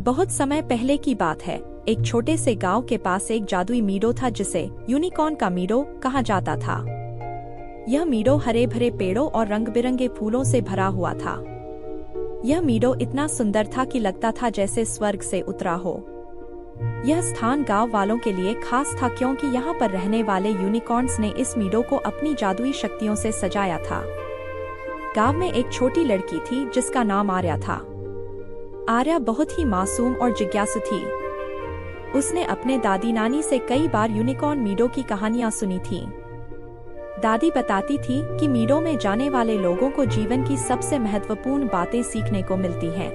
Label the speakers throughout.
Speaker 1: बहुत समय पहले की बात है। एक छोटे से गांव के पास एक जादुई मीडो था जिसे यूनिकॉर्न का मीडो कहा जाता था। यह मीडो हरे भरे पेड़ों और रंग बिरंगे फूलों से भरा हुआ था। यह मीडो इतना सुंदर था कि लगता था जैसे स्वर्ग से उतरा हो। यह स्थान गांव वालों के लिए खास था क्योंकि यहाँ पर रहने वाले यूनिकॉर्न्स ने इस मीडो को अपनी जादुई शक्तियों से सजाया था। गांव में एक छोटी लड़की थी जिसका नाम आर्या था। आर्या बहुत ही मासूम और जिज्ञासु थी। उसने अपने दादी नानी से कई बार यूनिकॉर्न मीडो की कहानियां सुनी थीं। दादी बताती थी कि मीडो में जाने वाले लोगों को जीवन की सबसे महत्वपूर्ण बातें सीखने को मिलती हैं।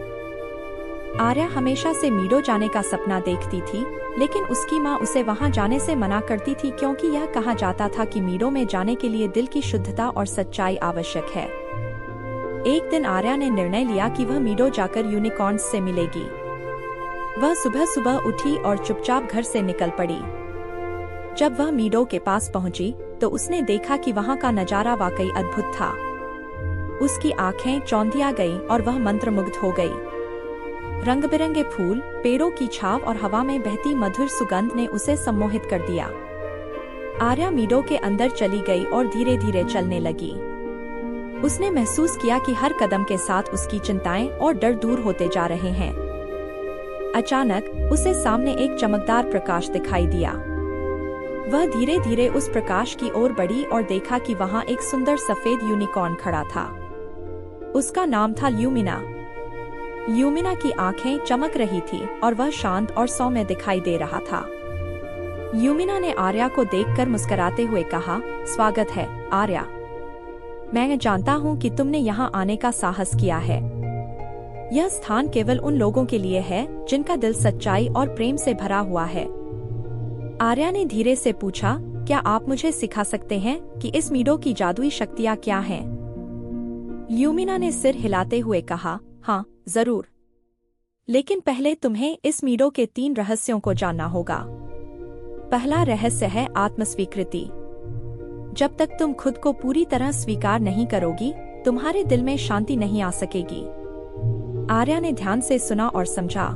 Speaker 1: आर्या हमेशा से मीडो जाने का सपना देखती थी, लेकिन उसकी माँ उसे वहां जाने से मना करती थी क्योंकि यह कहा जाता था कि मीडो में जाने के लिए दिल की शुद्धता और सच्चाई आवश्यक है। एक दिन आर्या ने निर्णय लिया कि वह मीडो जाकर यूनिकॉर्न्स से मिलेगी। वह सुबह सुबह उठी और चुपचाप घर से निकल पड़ी। जब वह मीडो के पास पहुंची तो उसने देखा कि वहां का नजारा वाकई अद्भुत था। उसकी आंखें चौंधिया गईं और वह मंत्रमुग्ध हो गई। रंग बिरंगे फूल, पेड़ों की छाव और हवा में बहती मधुर सुगंध ने उसे सम्मोहित कर दिया। आर्या मीडो के अंदर चली गई और धीरे धीरे चलने लगी। उसने महसूस किया कि हर कदम के साथ उसकी चिंताएं और डर दूर होते जा रहे हैं। अचानक उसे सामने एक चमकदार प्रकाश दिखाई दिया। वह धीरे धीरे उस प्रकाश की ओर बढ़ी और देखा कि वहां एक सुंदर सफेद यूनिकॉर्न खड़ा था। उसका नाम था ल्यूमिना। ल्यूमिना की आंखें चमक रही थी और वह शांत और सौम्य दिखाई दे रहा था। ल्यूमिना ने आर्या को देखकर मुस्कुराते हुए कहा, स्वागत है आर्या। मैं जानता हूँ कि तुमने यहाँ आने का साहस किया है। यह स्थान केवल उन लोगों के लिए है जिनका दिल सच्चाई और प्रेम से भरा हुआ है। आर्या ने धीरे से पूछा, क्या आप मुझे सिखा सकते हैं कि इस मीडो की जादुई शक्तियाँ क्या हैं? ल्यूमिना ने सिर हिलाते हुए कहा, हाँ जरूर, लेकिन पहले तुम्हें इस मीडो के 3 रहस्यों को जानना होगा। पहला रहस्य है आत्मस्वीकृति। जब तक तुम खुद को पूरी तरह स्वीकार नहीं करोगी, तुम्हारे दिल में शांति नहीं आ सकेगी। आर्या ने ध्यान से सुना और समझा।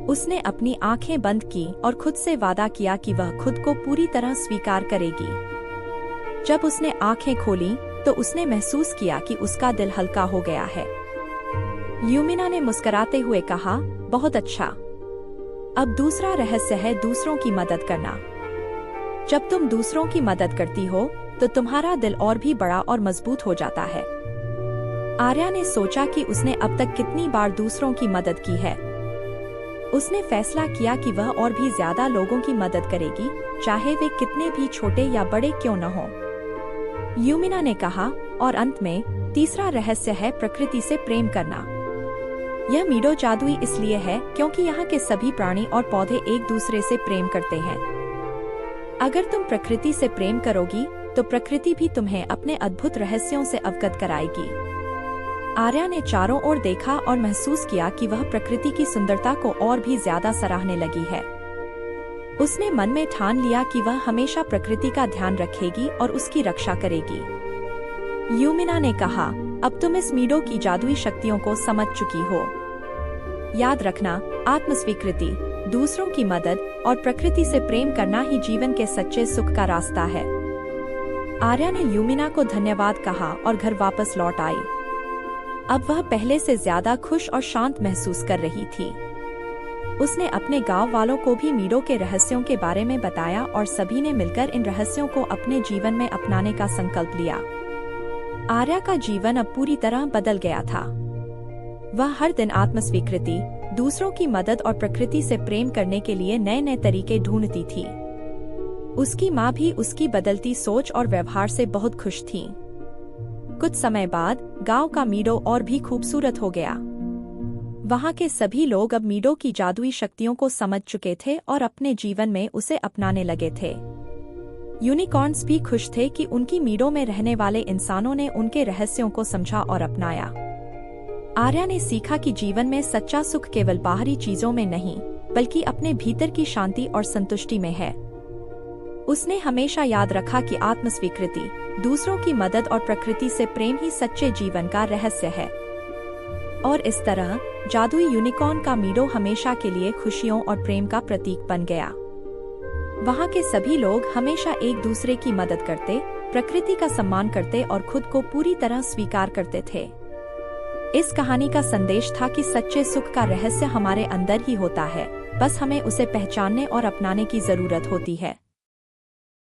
Speaker 1: उसने अपनी आंखें बंद की और खुद से वादा किया कि वह खुद को पूरी तरह स्वीकार करेगी। जब उसने आंखें खोलीं, तो उसने महसूस किया कि उसका दिल हल्का हो गया है। ल्यूमिना ने मुस्कुराते हुए कहा, बहुत अच्छा। अब दूसरा रहस्य है दूसरों की मदद करना। जब तुम दूसरों की मदद करती हो, तो तुम्हारा दिल और भी बड़ा और मजबूत हो जाता है। आर्या ने सोचा कि उसने अब तक कितनी बार दूसरों की मदद की है। उसने फैसला किया कि वह और भी ज्यादा लोगों की मदद करेगी, चाहे वे कितने भी छोटे या बड़े क्यों न हो। ल्यूमिना ने कहा, और अंत में तीसरा रहस्य है प्रकृति से प्रेम करना। यह मीडो जादुई इसलिए है क्योंकि यहाँ के सभी प्राणी और पौधे एक दूसरे से प्रेम करते हैं। अगर तुम प्रकृति से प्रेम करोगी, तो प्रकृति भी तुम्हें अपने अद्भुत रहस्यों से अवगत कराएगी। आर्या ने चारों ओर देखा और महसूस किया कि वह प्रकृति की सुंदरता को और भी ज्यादा सराहने लगी है। उसने मन में ठान लिया कि वह हमेशा प्रकृति का ध्यान रखेगी और उसकी रक्षा करेगी। ल्यूमिना ने कहा, अब तुम इस मीडो की जादुई शक्तियों को समझ चुकी हो। याद रखना, आत्मस्वीकृति, दूसरों की मदद और प्रकृति से प्रेम करना ही जीवन के सच्चे सुख का रास्ता है। आर्या ने ल्यूमिना को धन्यवाद कहा और घर वापस लौट आई। अब वह पहले से ज्यादा खुश और शांत महसूस कर रही थी। उसने अपने गांव वालों को भी मीडो के रहस्यों के बारे में बताया और सभी ने मिलकर इन रहस्यों को अपने जीवन में अपनाने का संकल्प लिया। आर्या का जीवन अब पूरी तरह बदल गया था। वह हर दिन आत्मस्वीकृति, दूसरों की मदद और प्रकृति से प्रेम करने के लिए नए नए तरीके ढूंढती थी। उसकी माँ भी उसकी बदलती सोच और व्यवहार से बहुत खुश थी। कुछ समय बाद गांव का मीडो और भी खूबसूरत हो गया। वहां के सभी लोग अब मीडो की जादुई शक्तियों को समझ चुके थे और अपने जीवन में उसे अपनाने लगे थे। यूनिकॉर्न्स भी खुश थे कि उनकी मीडो में रहने वाले इंसानों ने उनके रहस्यों को समझा और अपनाया। आर्या ने सीखा कि जीवन में सच्चा सुख केवल बाहरी चीजों में नहीं, बल्कि अपने भीतर की शांति और संतुष्टि में है। उसने हमेशा याद रखा कि आत्मस्वीकृति, दूसरों की मदद और प्रकृति से प्रेम ही सच्चे जीवन का रहस्य है। और इस तरह जादुई यूनिकॉर्न का मीडो हमेशा के लिए खुशियों और प्रेम का प्रतीक बन गया। वहाँ के सभी लोग हमेशा एक दूसरे की मदद करते, प्रकृति का सम्मान करते और खुद को पूरी तरह स्वीकार करते थे। इस कहानी का संदेश था कि सच्चे सुख का रहस्य हमारे अंदर ही होता है, बस हमें उसे पहचानने और अपनाने की जरूरत होती है।